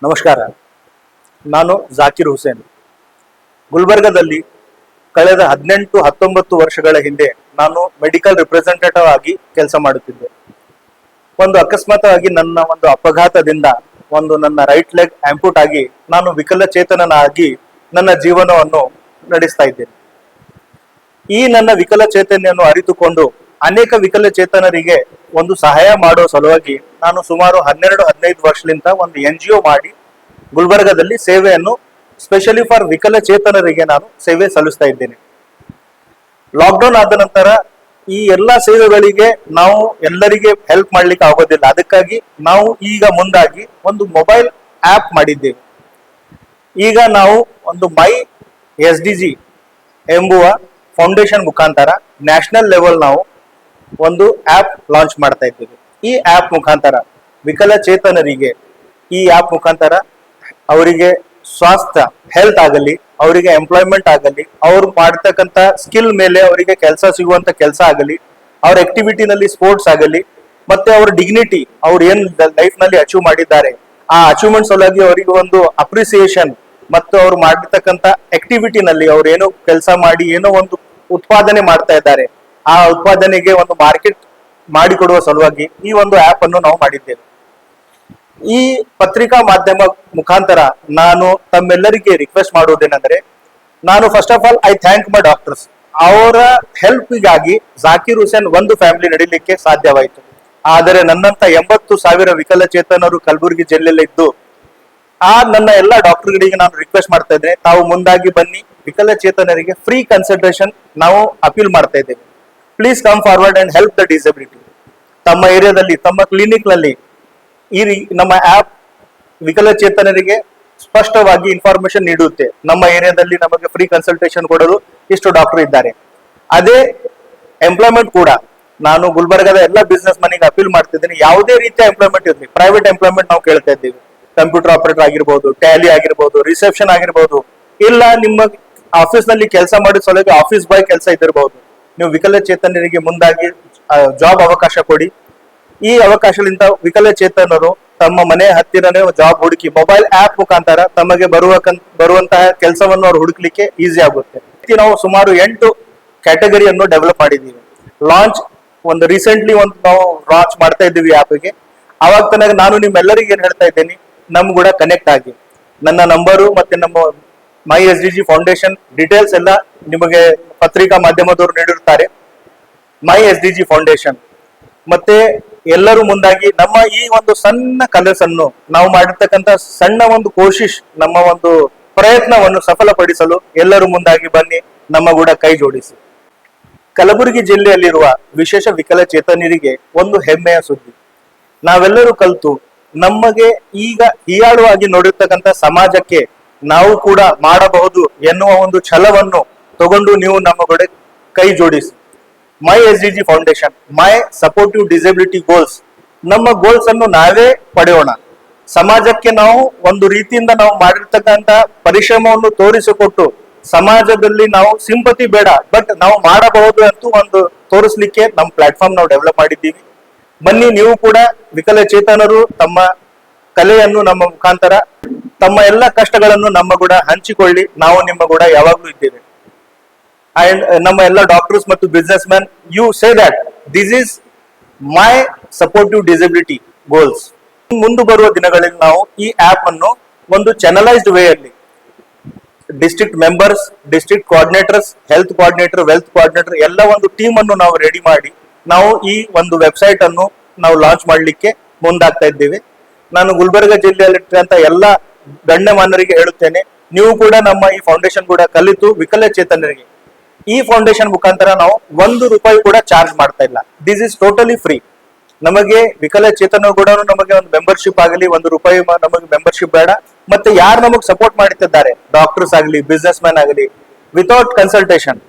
ನಮಸ್ಕಾರ. ನಾನು ಜಾಕಿರ್ ಹುಸೇನ್. ಗುಲ್ಬರ್ಗದಲ್ಲಿ ಕಳೆದ 18-19 ವರ್ಷಗಳ ಹಿಂದೆ ನಾನು ಮೆಡಿಕಲ್ ರಿಪ್ರೆಸೆಂಟೇಟಿವ್ ಆಗಿ ಕೆಲಸ ಮಾಡುತ್ತಿದ್ದೆ. ಒಂದು ಅಕಸ್ಮಾತ್ ನನ್ನ ಒಂದು ಅಪಘಾತದಿಂದ ನನ್ನ ರೈಟ್ ಲೆಗ್ ಆಂಪ್ಯೂಟ್ ಆಗಿ ನಾನು ವಿಕಲಚೇತನನಾಗಿ ನನ್ನ ಜೀವನವನ್ನು ನಡೆಸ್ತಾ ಇದ್ದೇನೆ. ಈ ನನ್ನ ವಿಕಲಚೇತನೆಯನ್ನು ಅರಿತುಕೊಂಡು ಅನೇಕ ವಿಕಲಚೇತನರಿಗೆ ಒಂದು ಸಹಾಯ ಮಾಡೋ ಸಲುವಾಗಿ ನಾನು ಸುಮಾರು 12-15 ವರ್ಷದಿಂದ ಒಂದು NGO ಮಾಡಿ ಗುಲ್ಬರ್ಗದಲ್ಲಿ ಸೇವೆಯನ್ನು ಸ್ಪೆಷಲಿ ಫಾರ್ ವಿಕಲಚೇತನರಿಗೆ ನಾನು ಸೇವೆ ಸಲ್ಲಿಸ್ತಾ ಇದ್ದೇನೆ. ಲಾಕ್ಡೌನ್ ಆದ ನಂತರ ಈ ಎಲ್ಲಾ ಸೇವೆಗಳಿಗೆ ನಾವು ಎಲ್ಲರಿಗೆ ಹೆಲ್ಪ್ ಮಾಡ್ಲಿಕ್ಕೆ ಆಗೋದಿಲ್ಲ. ಅದಕ್ಕಾಗಿ ನಾವು ಈಗ ಮುಂದಾಗಿ ಒಂದು ಮೊಬೈಲ್ ಆಪ್ ಮಾಡಿದ್ದೇವೆ. ಈಗ ನಾವು ಒಂದು ಮೈ SDG ಎಂಬುವ ಫೌಂಡೇಶನ್ ಮುಖಾಂತರ ನ್ಯಾಷನಲ್ ಲೆವೆಲ್ ನಾವು ಒಂದು ಆಪ್ ಲಾಂಚ್ ಮಾಡ್ತಾ ಇದ್ದೇವೆ. ಈ ಆಪ್ ಮುಖಾಂತರ ವಿಕಲಚೇತನರಿಗೆ ಈ ಆಪ್ ಮುಖಾಂತರ ಅವರಿಗೆ ಸ್ವಾಸ್ಥ್ಯ ಹೆಲ್ತ್ ಆಗಲಿ, ಅವರಿಗೆ ಎಂಪ್ಲಾಯ್ಮೆಂಟ್ ಆಗಲಿ, ಅವ್ರು ಮಾಡ್ತಕ್ಕಂಥ ಸ್ಕಿಲ್ ಮೇಲೆ ಅವರಿಗೆ ಕೆಲಸ ಸಿಗುವಂತ ಕೆಲಸ ಆಗಲಿ, ಅವ್ರ ಆಕ್ಟಿವಿಟಿನಲ್ಲಿ ಸ್ಪೋರ್ಟ್ಸ್ ಆಗಲಿ, ಮತ್ತೆ ಅವ್ರ ಡಿಗ್ನಿಟಿ ಅವ್ರು ಏನ್ ಲೈಫ್ ನಲ್ಲಿ ಅಚೀವ್ ಮಾಡಿದ್ದಾರೆ ಆ ಅಚೀವ್ಮೆಂಟ್ ಸಲುವಾಗಿ ಅವರಿಗೆ ಒಂದು ಅಪ್ರಿಸಿಯೇಷನ್ ಮತ್ತು ಅವ್ರು ಮಾಡಿರ್ತಕ್ಕಂಥ ಆಕ್ಟಿವಿಟಿನಲ್ಲಿ ಅವ್ರು ಏನೋ ಕೆಲಸ ಮಾಡಿ ಏನೋ ಒಂದು ಉತ್ಪಾದನೆ ಮಾಡ್ತಾ ಇದ್ದಾರೆ, ಆ ಉತ್ಪಾದನೆಗೆ ಒಂದು ಮಾರ್ಕೆಟ್ ಮಾಡಿಕೊಡುವ ಸಲುವಾಗಿ ಈ ಒಂದು ಆಪ್ ಅನ್ನು ನಾವು ಮಾಡಿದ್ದೇವೆ. ಈ ಪತ್ರಿಕಾ ಮಾಧ್ಯಮ ಮುಖಾಂತರ ನಾನು ತಮ್ಮೆಲ್ಲರಿಗೆ ರಿಕ್ವೆಸ್ಟ್ ಮಾಡುವುದೇನೆಂದ್ರೆ, ನಾನು first of all I thank my doctors. ಅವರ ಹೆಲ್ಪ್ಗಾಗಿ ಜಾಕಿರ್ ಹುಸೇನ್ ಒಂದು ಫ್ಯಾಮಿಲಿ ನಡೀಲಿಕ್ಕೆ ಸಾಧ್ಯವಾಯಿತು. ಆದರೆ ನನ್ನಂತ 80,000 ವಿಕಲಚೇತನರು ಕಲಬುರಗಿ ಜಿಲ್ಲೆಯಲ್ಲಿದ್ದು ನನ್ನ ಎಲ್ಲ ಡಾಕ್ಟರ್ಗಳಿಗೆ ನಾನು ರಿಕ್ವೆಸ್ಟ್ ಮಾಡ್ತಾ ಇದ್ದೇನೆ, ತಾವು ಮುಂದಾಗಿ ಬನ್ನಿ, ವಿಕಲಚೇತನರಿಗೆ ಫ್ರೀ ಕನ್ಸಲ್ಟೇಷನ್ ನಾವು ಅಪೀಲ್ ಮಾಡ್ತಾ ಇದ್ದೇವೆ. Please come forward and help the disability. ತಮ್ಮ ಏರಿಯಾದಲ್ಲಿ ತಮ್ಮ ಕ್ಲಿನಿಕ್ ನಲ್ಲಿ ಈ ನಮ್ಮ ಆಪ್ ವಿಕಲಚೇತನರಿಗೆ ಸ್ಪಷ್ಟವಾಗಿ ಇನ್ಫಾರ್ಮೇಶನ್ ನೀಡುತ್ತೆ. ನಮ್ಮ ಏರಿಯಾದಲ್ಲಿ ನಮಗೆ ಫ್ರೀ ಕನ್ಸಲ್ಟೇಷನ್ ಕೊಡಲು ಇಷ್ಟು ಡಾಕ್ಟರ್ ಇದ್ದಾರೆ. ಅದೇ ಎಂಪ್ಲಾಯ್ಮೆಂಟ್ ಕೂಡ ನಾನು ಗುಲ್ಬರ್ಗದ ಎಲ್ಲ ಬಿಸ್ನೆಸ್ ಮನಿಗೆ ಅಪೀಲ್ ಮಾಡ್ತಿದ್ದೀನಿ, ಯಾವುದೇ ರೀತಿಯ ಎಂಪ್ಲಾಯ್ಮೆಂಟ್ ಇರಲಿ, ಪ್ರೈವೇಟ್ ಎಂಪ್ಲಾಯ್ಮೆಂಟ್ ನಾವು ಕೇಳ್ತಾ ಇದ್ದೀವಿ. ಕಂಪ್ಯೂಟರ್ ಆಪರೇಟರ್ ಆಗಿರ್ಬೋದು, ಟ್ಯಾಲಿ ಆಗಿರ್ಬೋದು, ರಿಸೆಪ್ಷನ್ ಆಗಿರ್ಬೋದು, ಇಲ್ಲ ನಿಮ್ಮ ಆಫೀಸ್ ನಲ್ಲಿ ಕೆಲಸ ಮಾಡಿದ ಸಲುವಾಗಿ ಆಫೀಸ್ ಬಾಯ್ ಕೆಲಸ ಇದ್ದಿರಬಹುದು. ನೀವು ವಿಕಲಚೇತನರಿಗೆ ಮುಂದಾಗಿ ಜಾಬ್ ಅವಕಾಶ ಕೊಡಿ. ಈ ಅವಕಾಶದಿಂದ ವಿಕಲಚೇತನರು ತಮ್ಮ ಮನೆ ಹತ್ತಿರನೇ ಜಾಬ್ ಹುಡುಕಿ ಮೊಬೈಲ್ ಆಪ್ ಮುಖಾಂತರ ತಮಗೆ ಬರುವಂತಹ ಕೆಲಸವನ್ನು ಅವ್ರು ಹುಡುಕ್ಲಿಕ್ಕೆ ಈಸಿ ಆಗುತ್ತೆ. ನಾವು ಸುಮಾರು 8 ಕ್ಯಾಟಗರಿಯನ್ನು ಡೆವಲಪ್ ಮಾಡಿದ್ದೀವಿ. ರೀಸೆಂಟ್ಲಿ ನಾವು ಲಾಂಚ್ ಮಾಡ್ತಾ ಇದ್ದೀವಿ ಆಪ್ಗೆ. ಅವಾಗ ತನಕ ನಾನು ನಿಮ್ಮೆಲ್ಲರಿಗೆ ಏನ್ ಹೇಳ್ತಾ ಇದ್ದೇನೆ, ನಮ್ ಕೂಡ ಕನೆಕ್ಟ್ ಆಗಿ ನನ್ನ ನಂಬರು ಮತ್ತೆ ನಮ್ಮ ಮೈ SDG ಫೌಂಡೇಶನ್ ಡೀಟೇಲ್ಸ್ ಎಲ್ಲ ನಿಮಗೆ ಪತ್ರಿಕಾ ಮಾಧ್ಯಮದವರು ನೀಡಿರುತ್ತಾರೆ. ಮೈ SDG ಫೌಂಡೇಶನ್ ಮತ್ತೆ ಎಲ್ಲರೂ ಮುಂದಾಗಿ ನಮ್ಮ ಈ ಒಂದು ಸಣ್ಣ ಕನಸನ್ನು ನಾವು ಮಾಡಿರ್ತಕ್ಕಂಥ ಸಣ್ಣ ಒಂದು ಕೋಶಿಶ್, ನಮ್ಮ ಒಂದು ಪ್ರಯತ್ನವನ್ನು ಸಫಲಪಡಿಸಲು ಎಲ್ಲರೂ ಮುಂದಾಗಿ ಬನ್ನಿ, ನಮ್ಮ ಕೂಡ ಕೈ ಜೋಡಿಸಿ. ಕಲಬುರಗಿ ಜಿಲ್ಲೆಯಲ್ಲಿರುವ ವಿಶೇಷ ವಿಕಲಚೇತನರಿಗೆ ಒಂದು ಹೆಮ್ಮೆಯ ಸುದ್ದಿ. ನಾವೆಲ್ಲರೂ ಕಲಿತು ನಮಗೆ ಈಗ ಹೀಯಾಳುವಾಗಿ ನೋಡಿರ್ತಕ್ಕಂಥ ಸಮಾಜಕ್ಕೆ ನಾವು ಕೂಡ ಮಾಡಬಹುದು ಎನ್ನುವ ಒಂದು ಛಲವನ್ನು ತಗೊಂಡು ನೀವು ನಮ್ಮ ಕೂಡ ಕೈ ಜೋಡಿಸಿ. ಮೈ SDG ಫೌಂಡೇಶನ್, ಮೈ ಸಪೋರ್ಟಿವ್ ಡಿಸಬಿಲಿಟಿ ಗೋಲ್ಸ್, ನಮ್ಮ ಗೋಲ್ಸ್ ಅನ್ನು ನಾವೇ ಪಡೆಯೋಣ. ಸಮಾಜಕ್ಕೆ ನಾವು ಒಂದು ರೀತಿಯಿಂದ ನಾವು ಮಾಡಿರ್ತಕ್ಕಂಥ ಪರಿಶ್ರಮವನ್ನು ತೋರಿಸಿಕೊಟ್ಟು ಸಮಾಜದಲ್ಲಿ ನಾವು ಸಿಂಪತಿ ಬೇಡ, ಬಟ್ ನಾವು ಮಾಡಬಹುದು ಅಂತ ಒಂದು ತೋರಿಸ್ಲಿಕ್ಕೆ ನಮ್ಮ ಪ್ಲಾಟ್ಫಾರ್ಮ್ ನಾವು ಡೆವಲಪ್ ಮಾಡಿದ್ದೀವಿ. ಬನ್ನಿ, ನೀವು ಕೂಡ ವಿಕಲಚೇತನರು ತಮ್ಮ ಕಲೆಯನ್ನು ನಮ್ಮ ಮುಖಾಂತರ ತಮ್ಮ ಎಲ್ಲ ಕಷ್ಟಗಳನ್ನು ನಮ್ಮ ಕೂಡ ಹಂಚಿಕೊಳ್ಳಿ. ನಾವು ನಿಮ್ಮ ಕೂಡ ಯಾವಾಗ್ಲೂ ಇದ್ದೇವೆ. ಅಂಡ್ ನಮ್ಮ ಎಲ್ಲ ಡಾಕ್ಟರ್ಸ್ ಮತ್ತು businessman, you say that this is my supportive disability goals. ಮುಂದೆ ಬರುವ ದಿನಗಳಲ್ಲಿ ನಾವು ಈ ಆಪ್ ಅನ್ನು ಒಂದು ಚಾನಲೈಸ್ಡ್ ವೇ ಅಲ್ಲಿ district members, district coordinators, health coordinator, wealth coordinator ಎಲ್ಲ ಒಂದು ಟೀಮ್ ಅನ್ನು ನಾವು ರೆಡಿ ಮಾಡಿ ನಾವು ಈ ಒಂದು ವೆಬ್ಸೈಟ್ ಅನ್ನು ನಾವು ಲಾಂಚ್ ಮಾಡಲಿಕ್ಕೆ ಮುಂದಾಗ್ತಾ ಇದ್ದೇವೆ. ನಾನು ಗುಲ್ಬರ್ಗ ಜಿಲ್ಲೆಯಲ್ಲಿರ್ತಕ್ಕಂಥ ಎಲ್ಲ ಗಣ್ಯಮಾನ್ಯರಿಗೆ ಹೇಳುತ್ತೇನೆ, ನೀವು ಕೂಡ ನಮ್ಮ ಈ ಫೌಂಡೇಶನ್ ಕೂಡ ಕಲಿತು ವಿಕಲಚೇತನರಿಗೆ ಈ ಫೌಂಡೇಶನ್ ಮುಖಾಂತರ ನಾವು ₹1 ಕೂಡ ಚಾರ್ಜ್ ಮಾಡ್ತಾ ಇಲ್ಲ. This is totally free. ನಮಗೆ ವಿಕಲಚೇತನ ಕೂಡ ನಮಗೆ ಒಂದು ಮೆಂಬರ್ಶಿಪ್ ಆಗಲಿ, ₹1 ನಮಗೆ ಮೆಂಬರ್ಶಿಪ್ ಬೇಡ. ಮತ್ತೆ ಯಾರು ನಮಗೆ ಸಪೋರ್ಟ್ ಮಾಡ್ತಿದ್ದಾರೆ, ಡಾಕ್ಟರ್ಸ್ ಆಗಲಿ, ಬಿಸ್ನೆಸ್ ಮ್ಯಾನ್ ಆಗಲಿ, ವಿತೌಟ್ ಕನ್ಸಲ್ಟೇಷನ್